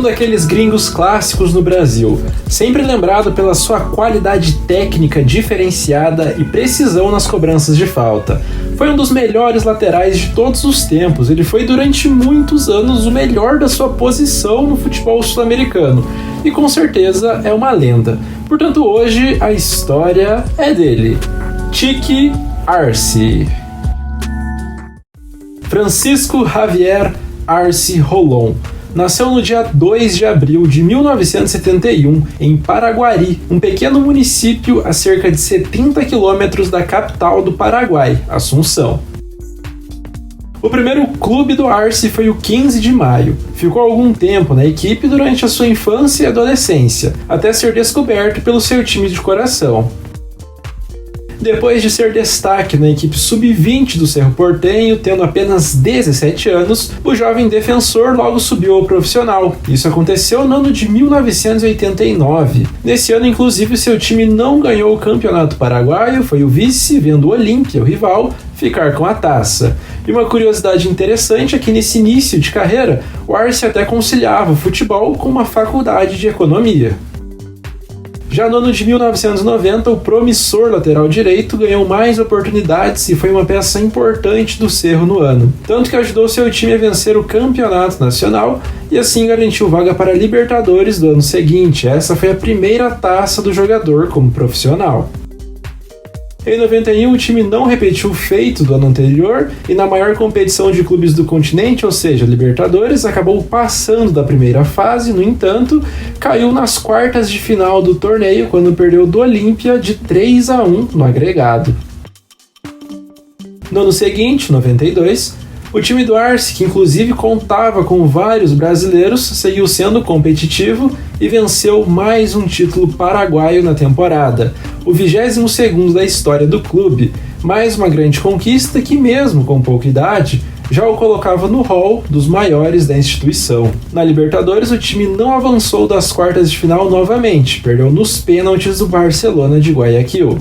daqueles gringos clássicos no Brasil, sempre lembrado pela sua qualidade técnica diferenciada e precisão nas cobranças de falta. Foi um dos melhores laterais de todos os tempos, ele foi durante muitos anos o melhor da sua posição no futebol sul-americano e com certeza é uma lenda. Portanto, hoje a história é dele, Chiqui Arce. Francisco Javier Arce Rolón nasceu no dia 2 de abril de 1971 em Paraguari, um pequeno município a cerca de 70 quilômetros da capital do Paraguai, Assunção. O primeiro clube do Arce foi o 15 de Maio. Ficou algum tempo na equipe durante a sua infância e adolescência, até ser descoberto pelo seu time de coração. Depois de ser destaque na equipe sub-20 do Cerro Porteño, tendo apenas 17 anos, o jovem defensor logo subiu ao profissional. Isso aconteceu no ano de 1989. Nesse ano, inclusive, seu time não ganhou o campeonato paraguaio, foi o vice, vendo o Olímpia, o rival, ficar com a taça. E uma curiosidade interessante é que nesse início de carreira, o Arce até conciliava o futebol com uma faculdade de economia. Já no ano de 1990, o promissor lateral direito ganhou mais oportunidades e foi uma peça importante do Cerro no ano, tanto que ajudou seu time a vencer o campeonato nacional e assim garantiu vaga para a Libertadores do ano seguinte. Essa foi a primeira taça do jogador como profissional. Em 91, o time não repetiu o feito do ano anterior e na maior competição de clubes do continente, ou seja, Libertadores, acabou passando da primeira fase, no entanto, caiu nas quartas de final do torneio quando perdeu do Olímpia de 3-1 no agregado. No ano seguinte, 92, o time do Arce, que inclusive contava com vários brasileiros, seguiu sendo competitivo e venceu mais um título paraguaio na temporada, o 22º da história do clube, mais uma grande conquista que, mesmo com pouca idade, já o colocava no hall dos maiores da instituição. Na Libertadores, o time não avançou das quartas de final novamente, perdeu nos pênaltis do Barcelona de Guayaquil.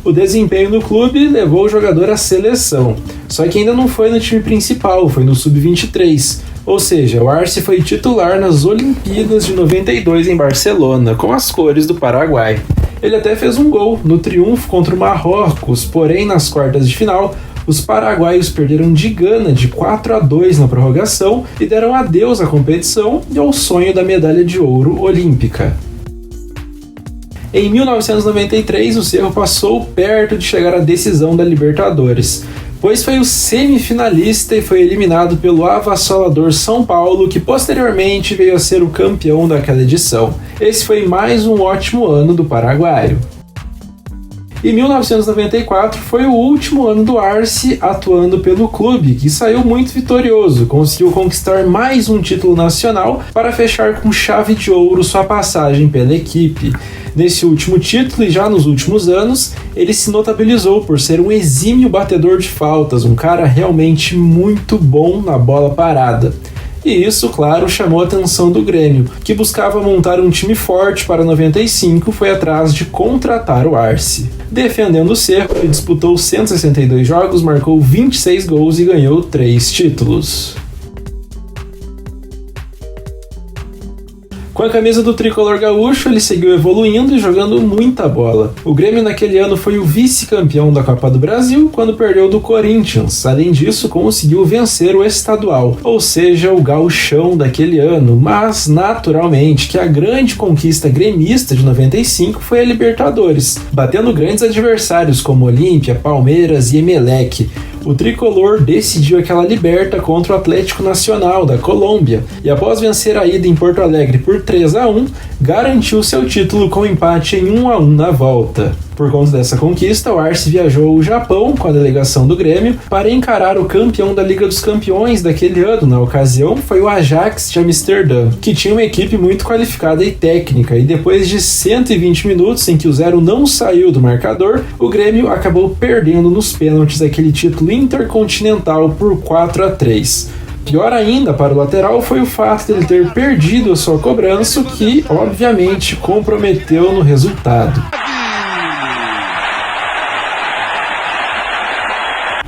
O desempenho no clube levou o jogador à seleção, só que ainda não foi no time principal, foi no sub-23, ou seja, o Arce foi titular nas Olimpíadas de 92 em Barcelona, com as cores do Paraguai. Ele até fez um gol no triunfo contra o Marrocos, porém nas quartas de final, os paraguaios perderam de Gana de 4-2 na prorrogação e deram adeus à competição e ao sonho da medalha de ouro olímpica. Em 1993, o Cerro passou perto de chegar à decisão da Libertadores, pois foi o semifinalista e foi eliminado pelo avassalador São Paulo, que posteriormente veio a ser o campeão daquela edição. Esse foi mais um ótimo ano do paraguaio. E 1994 foi o último ano do Arce atuando pelo clube, que saiu muito vitorioso, conseguiu conquistar mais um título nacional para fechar com chave de ouro sua passagem pela equipe. Nesse último título e já nos últimos anos, ele se notabilizou por ser um exímio batedor de faltas, um cara realmente muito bom na bola parada. E isso, claro, chamou a atenção do Grêmio, que buscava montar um time forte para 95 e foi atrás de contratar o Arce. Defendendo o Cerro, ele disputou 162 jogos, marcou 26 gols e ganhou 3 títulos. Com a camisa do tricolor gaúcho, ele seguiu evoluindo e jogando muita bola. O Grêmio naquele ano foi o vice-campeão da Copa do Brasil quando perdeu do Corinthians. Além disso, conseguiu vencer o estadual, ou seja, o gauchão daquele ano. Mas, naturalmente, que a grande conquista gremista de 95 foi a Libertadores, batendo grandes adversários como Olímpia, Palmeiras e Emelec. O tricolor decidiu aquela liberta contra o Atlético Nacional da Colômbia e após vencer a ida em Porto Alegre por 3-1, garantiu seu título com empate em 1-1 na volta. Por conta dessa conquista, o Arce viajou ao Japão com a delegação do Grêmio para encarar o campeão da Liga dos Campeões daquele ano. Na ocasião, foi o Ajax de Amsterdã, que tinha uma equipe muito qualificada e técnica, e depois de 120 minutos em que o Zero não saiu do marcador, o Grêmio acabou perdendo nos pênaltis aquele título intercontinental por 4-3. Pior ainda para o lateral foi o fato de ele ter perdido a sua cobrança, o que, obviamente, comprometeu no resultado.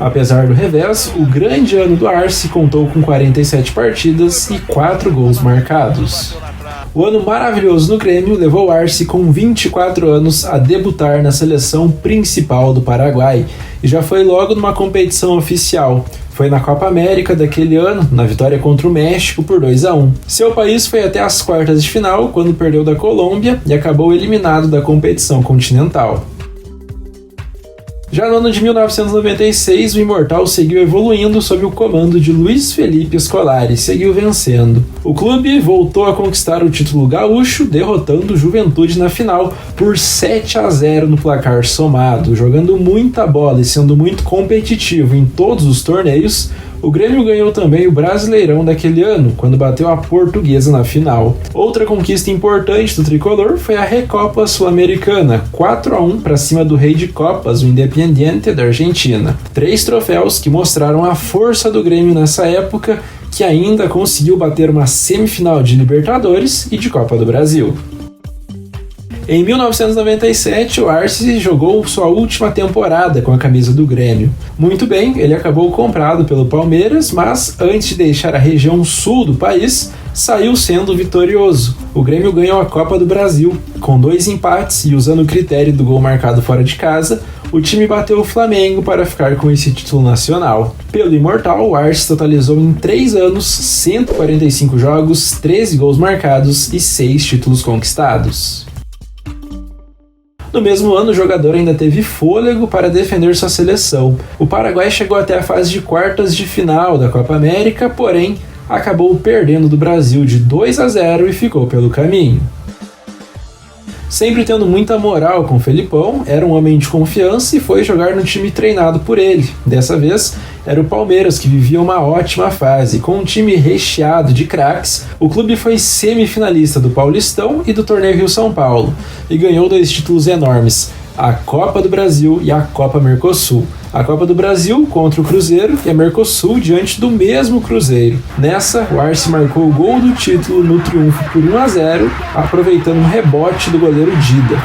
Apesar do revés, o grande ano do Arce contou com 47 partidas e 4 gols marcados. O ano maravilhoso no Grêmio levou Arce, com 24 anos, a debutar na seleção principal do Paraguai, e já foi logo numa competição oficial. Foi na Copa América daquele ano, na vitória contra o México por 2-1. Seu país foi até as quartas de final, quando perdeu da Colômbia e acabou eliminado da competição continental. Já no ano de 1996, o Imortal seguiu evoluindo sob o comando de Luiz Felipe Scolari e seguiu vencendo. O clube voltou a conquistar o título gaúcho, derrotando o Juventude na final por 7-0 no placar somado. Jogando muita bola e sendo muito competitivo em todos os torneios, o Grêmio ganhou também o Brasileirão daquele ano, quando bateu a Portuguesa na final. Outra conquista importante do tricolor foi a Recopa Sul-Americana, 4-1 para cima do Rei de Copas, o Independiente da Argentina. 3 troféus que mostraram a força do Grêmio nessa época, que ainda conseguiu bater uma semifinal de Libertadores e de Copa do Brasil. Em 1997, o Arce jogou sua última temporada com a camisa do Grêmio. Muito bem, ele acabou comprado pelo Palmeiras, mas antes de deixar a região sul do país, saiu sendo vitorioso. O Grêmio ganhou a Copa do Brasil, com 2 empates, e usando o critério do gol marcado fora de casa, o time bateu o Flamengo para ficar com esse título nacional. Pelo Imortal, o Arce totalizou em 3 anos 145 jogos, 13 gols marcados e 6 títulos conquistados. No mesmo ano, o jogador ainda teve fôlego para defender sua seleção. O Paraguai chegou até a fase de quartas de final da Copa América, porém acabou perdendo do Brasil de 2-0 e ficou pelo caminho. Sempre tendo muita moral com o Felipão, era um homem de confiança e foi jogar no time treinado por ele. Dessa vez, era o Palmeiras, que vivia uma ótima fase. Com um time recheado de craques, o clube foi semifinalista do Paulistão e do Torneio Rio-São Paulo, e ganhou 2 títulos enormes, a Copa do Brasil e a Copa Mercosul. A Copa do Brasil contra o Cruzeiro e a Mercosul diante do mesmo Cruzeiro. Nessa, o Arce marcou o gol do título no triunfo por 1-0, aproveitando um rebote do goleiro Dida.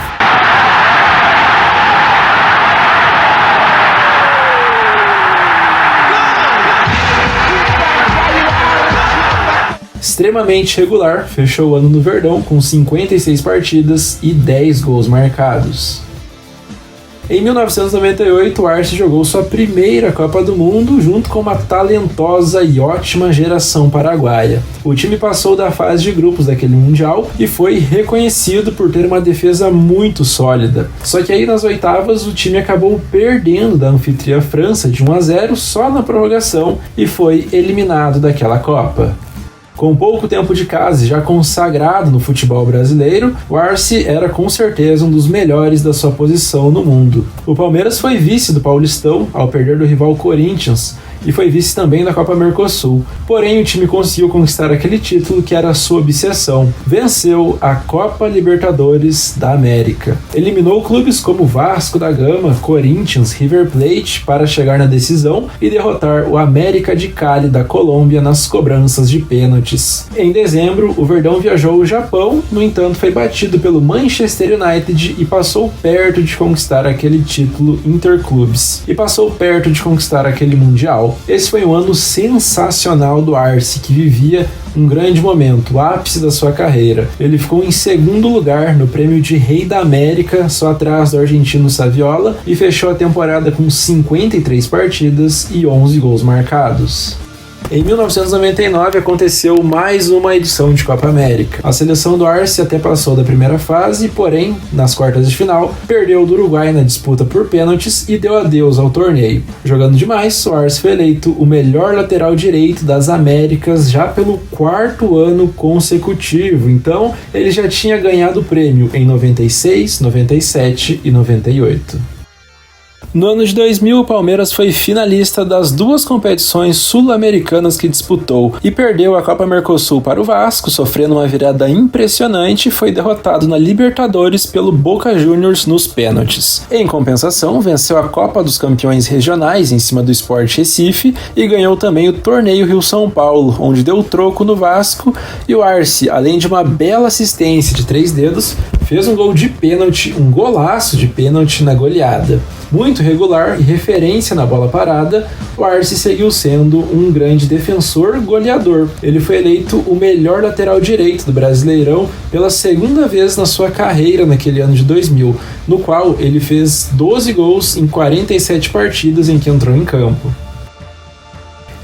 Extremamente regular, fechou o ano no Verdão com 56 partidas e 10 gols marcados. Em 1998, o Arce jogou sua primeira Copa do Mundo junto com uma talentosa e ótima geração paraguaia. O time passou da fase de grupos daquele Mundial e foi reconhecido por ter uma defesa muito sólida. Só que aí nas oitavas o time acabou perdendo da anfitriã França de 1-0 só na prorrogação e foi eliminado daquela Copa. Com pouco tempo de casa e já consagrado no futebol brasileiro, o Arce era com certeza um dos melhores da sua posição no mundo. O Palmeiras foi vice do Paulistão ao perder do rival Corinthians e foi vice também da Copa Mercosul. Porém, o time conseguiu conquistar aquele título que era a sua obsessão. Venceu a Copa Libertadores da América. Eliminou clubes como Vasco da Gama, Corinthians, River Plate para chegar na decisão e derrotar o América de Cali da Colômbia nas cobranças de pênaltis. Em dezembro, o Verdão viajou ao Japão, no entanto foi batido pelo Manchester United e passou perto de conquistar aquele título interclubes. E passou perto de conquistar aquele Mundial. Esse foi um ano sensacional do Arce, que vivia um grande momento, o ápice da sua carreira. Ele ficou em segundo lugar no prêmio de Rei da América, só atrás do argentino Saviola, e fechou a temporada com 53 partidas e 11 gols marcados. Em 1999 aconteceu mais uma edição de Copa América. A seleção do Arce até passou da primeira fase, porém, nas quartas de final, perdeu do Uruguai na disputa por pênaltis e deu adeus ao torneio. Jogando demais, o Arce foi eleito o melhor lateral direito das Américas já pelo 4º ano consecutivo, então ele já tinha ganhado o prêmio em 96, 97 e 98. No ano de 2000, o Palmeiras foi finalista das 2 competições sul-americanas que disputou e perdeu a Copa Mercosul para o Vasco, sofrendo uma virada impressionante, e foi derrotado na Libertadores pelo Boca Juniors nos pênaltis. Em compensação, venceu a Copa dos Campeões Regionais em cima do Sport Recife e ganhou também o Torneio Rio-São Paulo, onde deu troco no Vasco, e o Arce, além de uma bela assistência de 3 dedos, fez um gol de pênalti, um golaço de pênalti na goleada. Muito regular e referência na bola parada, o Arce seguiu sendo um grande defensor goleador. Ele foi eleito o melhor lateral direito do Brasileirão pela segunda vez na sua carreira naquele ano de 2000, no qual ele fez 12 gols em 47 partidas em que entrou em campo.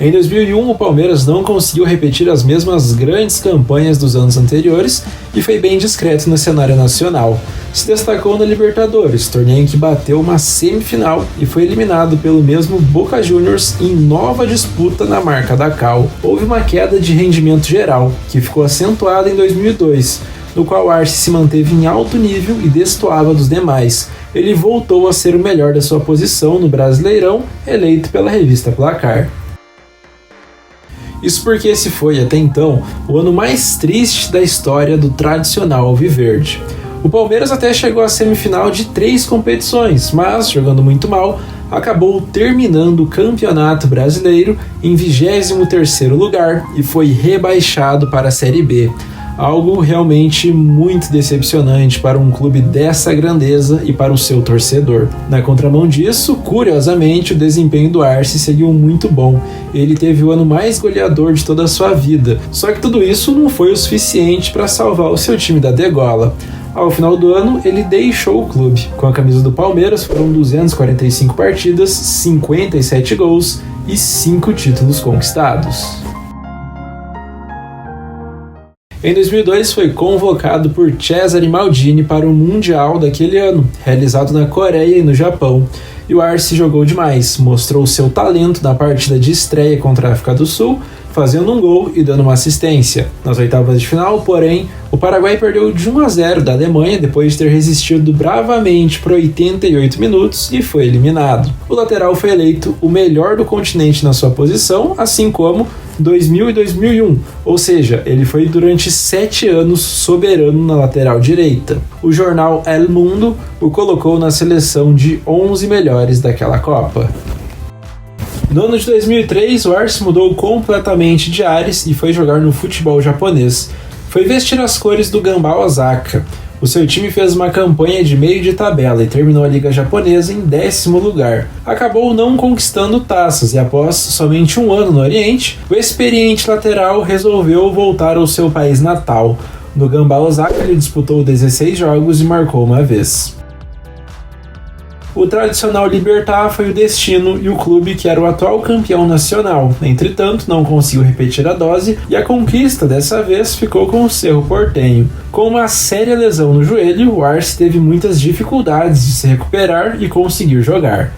Em 2001, o Palmeiras não conseguiu repetir as mesmas grandes campanhas dos anos anteriores e foi bem discreto no cenário nacional. Se destacou na Libertadores, torneio em que bateu uma semifinal e foi eliminado pelo mesmo Boca Juniors em nova disputa na marca da Cal. Houve uma queda de rendimento geral, que ficou acentuada em 2002, no qual Arce se manteve em alto nível e destoava dos demais. Ele voltou a ser o melhor da sua posição no Brasileirão, eleito pela revista Placar. Isso porque esse foi, até então, o ano mais triste da história do tradicional alviverde. O Palmeiras até chegou à semifinal de 3 competições, mas, jogando muito mal, acabou terminando o Campeonato Brasileiro em 23º lugar e foi rebaixado para a Série B. Algo realmente muito decepcionante para um clube dessa grandeza e para o seu torcedor. Na contramão disso, curiosamente, o desempenho do Arce seguiu muito bom. Ele teve o ano mais goleador de toda a sua vida. Só que tudo isso não foi o suficiente para salvar o seu time da degola. Ao final do ano, ele deixou o clube. Com a camisa do Palmeiras, foram 245 partidas, 57 gols e 5 títulos conquistados. Em 2002, foi convocado por Cesare Maldini para o Mundial daquele ano, realizado na Coreia e no Japão. E o Arce jogou demais, mostrou seu talento na partida de estreia contra a África do Sul, fazendo um gol e dando uma assistência. Nas oitavas de final, porém, o Paraguai perdeu de 1-0 da Alemanha depois de ter resistido bravamente por 88 minutos e foi eliminado. O lateral foi eleito o melhor do continente na sua posição, assim como 2000 e 2001, ou seja, ele foi durante 7 anos soberano na lateral direita. O jornal El Mundo o colocou na seleção de 11 melhores daquela Copa. No ano de 2003, o Arce mudou completamente de ares e foi jogar no futebol japonês. Foi vestir as cores do Gamba Osaka. O seu time fez uma campanha de meio de tabela e terminou a Liga Japonesa em 10º lugar. Acabou não conquistando taças e após somente um ano no Oriente, o experiente lateral resolveu voltar ao seu país natal. No Gamba Osaka ele disputou 16 jogos e marcou uma vez. O tradicional Libertad foi o destino e o clube que era o atual campeão nacional. Entretanto, não conseguiu repetir a dose e a conquista dessa vez ficou com o Cerro Porteño. Com uma séria lesão no joelho, o Arce teve muitas dificuldades de se recuperar e conseguir jogar.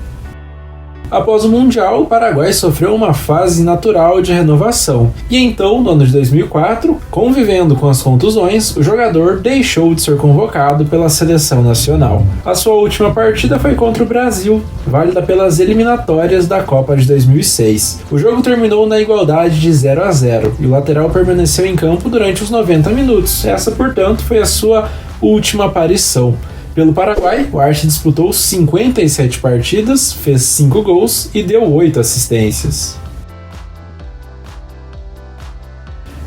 Após o Mundial, o Paraguai sofreu uma fase natural de renovação, e então, no ano de 2004, convivendo com as contusões, o jogador deixou de ser convocado pela seleção nacional. A sua última partida foi contra o Brasil, válida pelas eliminatórias da Copa de 2006. O jogo terminou na igualdade de 0-0, e o lateral permaneceu em campo durante os 90 minutos. Essa, portanto, foi a sua última aparição. Pelo Paraguai, o Arce disputou 57 partidas, fez 5 gols e deu 8 assistências.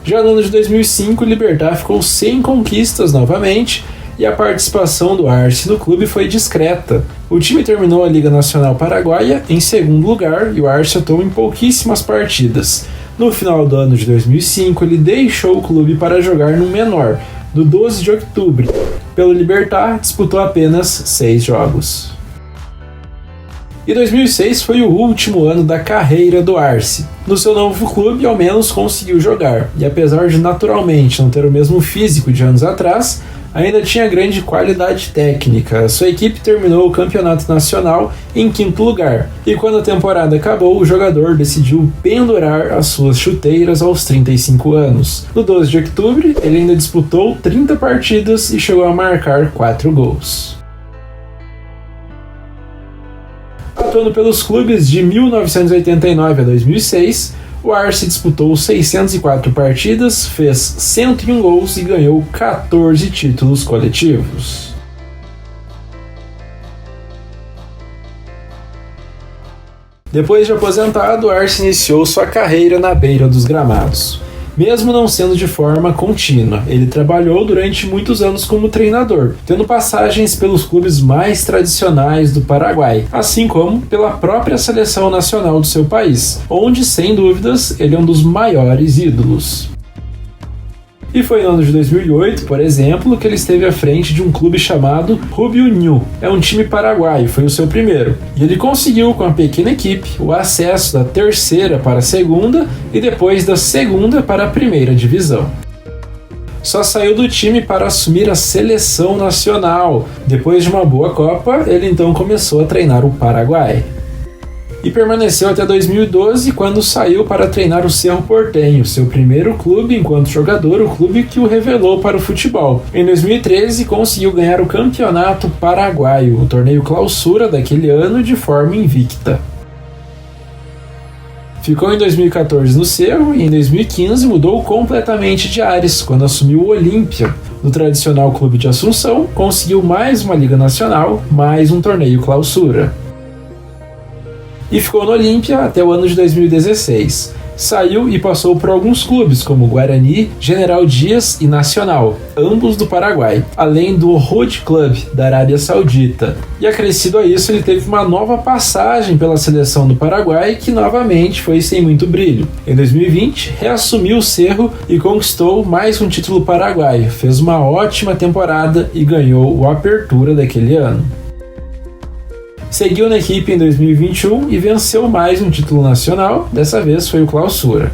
Já no ano de 2005, o Libertad ficou sem conquistas novamente e a participação do Arce no clube foi discreta. O time terminou a Liga Nacional Paraguaia em 2º lugar e o Arce atuou em pouquíssimas partidas. No final do ano de 2005, ele deixou o clube para jogar no menor, no 12 de outubro. Pelo Libertad, disputou apenas 6 jogos. E 2006 foi o último ano da carreira do Arce. No seu novo clube, ao menos conseguiu jogar, e apesar de naturalmente não ter o mesmo físico de anos atrás, ainda tinha grande qualidade técnica. A sua equipe terminou o campeonato nacional em 5º lugar, e quando a temporada acabou, o jogador decidiu pendurar as suas chuteiras aos 35 anos. No 12 de outubro, ele ainda disputou 30 partidas e chegou a marcar 4 gols. Atuando pelos clubes de 1989 a 2006, o Arce disputou 604 partidas, fez 101 gols e ganhou 14 títulos coletivos. Depois de aposentado, o Arce iniciou sua carreira na beira dos gramados. mesmo não sendo de forma contínua. Ele trabalhou durante muitos anos como treinador, tendo passagens pelos clubes mais tradicionais do Paraguai, assim como pela própria seleção nacional do seu país, onde, sem dúvidas, ele é um dos maiores ídolos. E foi no ano de 2008, por exemplo, que ele esteve à frente de um clube chamado Rubio Ñu. É um time paraguaio, foi o seu primeiro. E ele conseguiu, com a pequena equipe, o acesso da terceira para a segunda e depois da segunda para a primeira divisão. Só saiu do time para assumir a seleção nacional. Depois de uma boa Copa, ele então começou a treinar o Paraguai. E permaneceu até 2012, quando saiu para treinar o Cerro Porteño, seu primeiro clube enquanto jogador, o clube que o revelou para o futebol. Em 2013, conseguiu ganhar o Campeonato Paraguaio, o torneio clausura daquele ano, de forma invicta. Ficou em 2014 no Cerro e em 2015 mudou completamente de ares, quando assumiu o Olímpia. No tradicional clube de Assunção, conseguiu mais uma Liga Nacional, mais um torneio clausura. E ficou no Olímpia até o ano de 2016. Saiu e passou por alguns clubes como Guarani, General Dias e Nacional, ambos do Paraguai, além do Road Club da Arábia Saudita. E acrescido a isso, ele teve uma nova passagem pela seleção do Paraguai, que novamente foi sem muito brilho. Em 2020, reassumiu o Cerro e conquistou mais um título paraguaio, fez uma ótima temporada e ganhou o Apertura daquele ano. Seguiu na equipe em 2021 e venceu mais um título nacional, dessa vez foi o Clausura.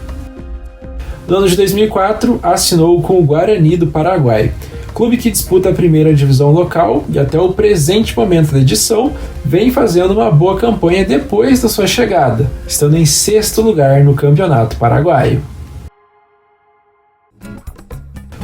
No ano de 2004, assinou com o Guarani do Paraguai, clube que disputa a primeira divisão local e até o presente momento da edição vem fazendo uma boa campanha depois da sua chegada, estando em 6º lugar no Campeonato Paraguaio.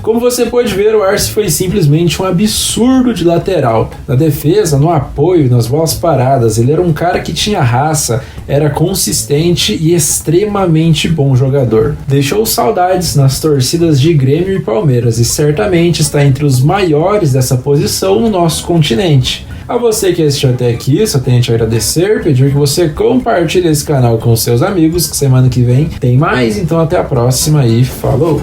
Como você pode ver, o Arce foi simplesmente um absurdo de lateral. Na defesa, no apoio, nas bolas paradas, ele era um cara que tinha raça, era consistente e extremamente bom jogador. Deixou saudades nas torcidas de Grêmio e Palmeiras e certamente está entre os maiores dessa posição no nosso continente. A você que assistiu até aqui, só tenho a te agradecer, pedir que você compartilhe esse canal com seus amigos, que semana que vem tem mais, então até a próxima e falou!